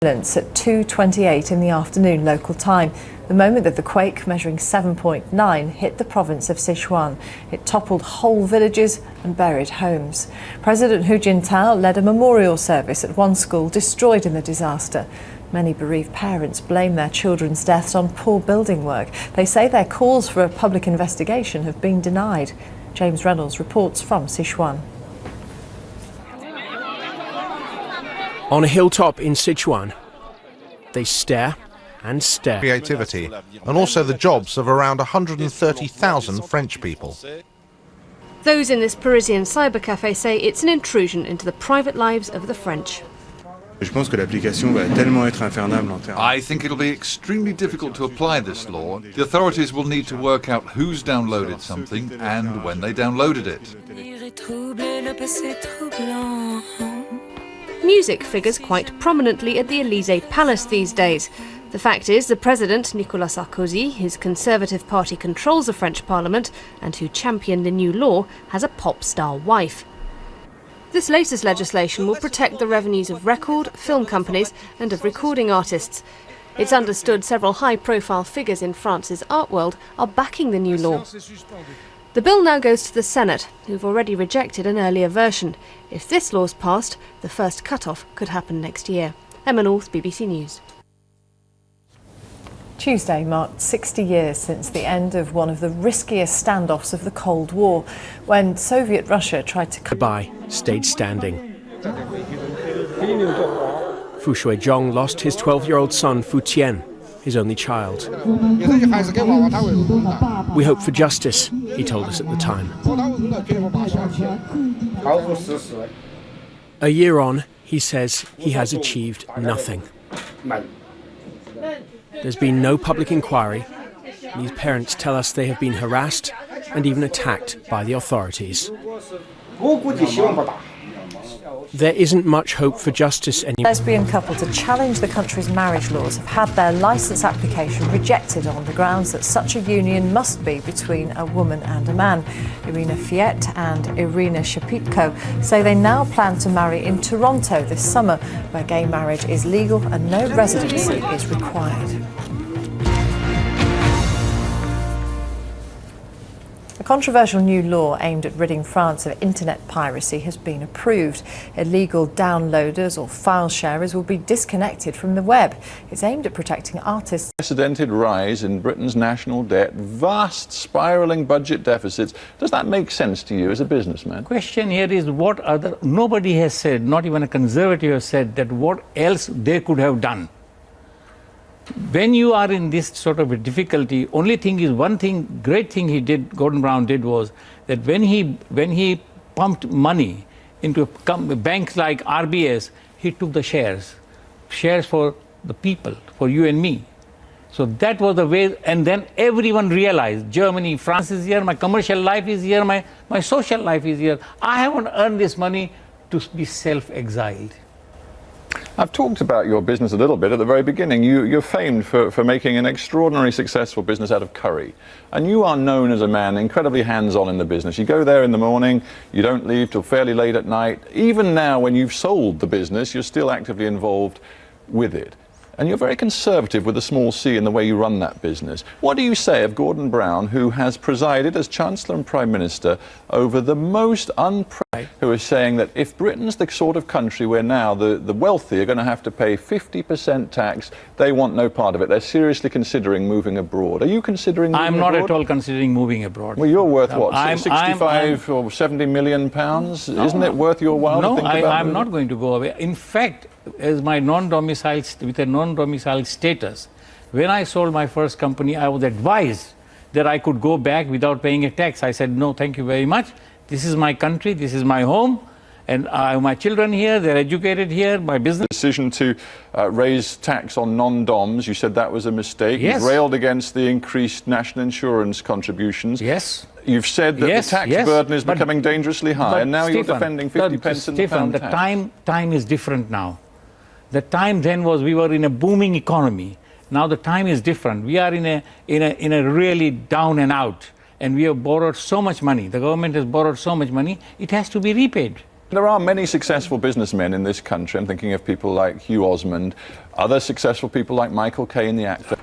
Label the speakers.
Speaker 1: At 2:28 in the afternoon local time, the moment that the quake measuring 7.9 hit the province of Sichuan. It toppled whole villages and buried homes. President Hu Jintao led a memorial service at one school destroyed in the disaster. Many bereaved parents blame their children's deaths on poor building work. They say their calls for a public investigation have been denied. James Reynolds reports from Sichuan.
Speaker 2: On a hilltop in Sichuan, they stare and stare.
Speaker 3: Creativity, and also the jobs of around 130,000 French people.
Speaker 4: Those in this Parisian cybercafe say it's an intrusion into the private lives of the French.
Speaker 5: I think it'll be extremely difficult to apply this law. The authorities will need to work out who's downloaded something and when they downloaded it.
Speaker 4: Music figures quite prominently at the Élysée Palace these days. The fact is, the president, Nicolas Sarkozy, whose Conservative Party controls the French Parliament and who championed the new law, has a pop star wife. This latest legislation will protect the revenues of record, film companies and of recording artists. It's understood several high-profile figures in France's art world are backing the new law. The bill now goes to the Senate, who've already rejected an earlier version. If this law's passed, the first cut-off could happen next year. Emma North, BBC News.
Speaker 1: Tuesday marked 60 years since the end of one of the riskiest standoffs of the Cold War, when Soviet Russia tried to...
Speaker 2: Goodbye stayed standing. Fu Shuizhong lost his 12-year-old son, Fu Tian, his only child. We hope for justice, he told us at the time. A year on, he says he has achieved nothing. There's been no public inquiry. These parents tell us they have been harassed and even attacked by the authorities. There isn't much hope for justice anymore.
Speaker 1: A lesbian couple to challenge the country's marriage laws have had their licence application rejected on the grounds that such a union must be between a woman and a man. Irina Fiet and Irina Shapitko say they now plan to marry in Toronto this summer, where gay marriage is legal and no residency is required. A controversial new law aimed at ridding France of internet piracy has been approved. Illegal downloaders or file sharers will be disconnected from the web. It's aimed at protecting artists.
Speaker 6: Unprecedented rise in Britain's national debt, vast spiralling budget deficits. Does that make sense to you as a businessman?
Speaker 7: Question here is nobody has said, not even a conservative has said, that what else they could have done. When you are in this sort of a difficulty, only thing is one thing, great thing Gordon Brown did was that when he pumped money into banks like RBS, he took the shares for the people, for you and me. So that was the way, and then everyone realized, Germany, France is here, my commercial life is here, my social life is here. I haven't earned this money to be self-exiled.
Speaker 6: I've talked about your business a little bit at the very beginning. You're famed for making an extraordinarily successful business out of curry. And you are known as a man incredibly hands-on in the business. You go there in the morning, you don't leave till fairly late at night. Even now, when you've sold the business, you're still actively involved with it. And you're very conservative with a small c in the way you run that business. What do you say of Gordon Brown, who has presided as Chancellor and Prime Minister over the most who is saying that if Britain's the sort of country where now the wealthy are going to have to pay 50% tax, they want no part of it. They're seriously considering moving abroad. Are you considering moving abroad?
Speaker 7: I'm not at all considering moving abroad.
Speaker 6: Well, you're worth what, 65 or 70 million pounds? No, isn't it worth your while to think about
Speaker 7: I'm not going to go away. In fact, as my with a non-domiciled status, when I sold my first company, I was advised that I could go back without paying a tax. I said, no, thank you very much. This is my country, this is my home, and I have my children here, they're educated here, my business.
Speaker 6: The decision to raise tax on non-doms, you said that was a mistake.
Speaker 7: Yes.
Speaker 6: You've railed against the increased national insurance contributions.
Speaker 7: Yes.
Speaker 6: You've said that the tax burden is becoming dangerously high, and now you're defending 50 pence in the pound tax.
Speaker 7: Time is different now. The time then was we were in a booming economy. Now the time is different. We are in a really down and out. And we have borrowed so much money. The government has borrowed so much money, it has to be repaid.
Speaker 6: There are many successful businessmen in this country. I'm thinking of people like Hugh Osmond, other successful people like Michael Caine, the actor.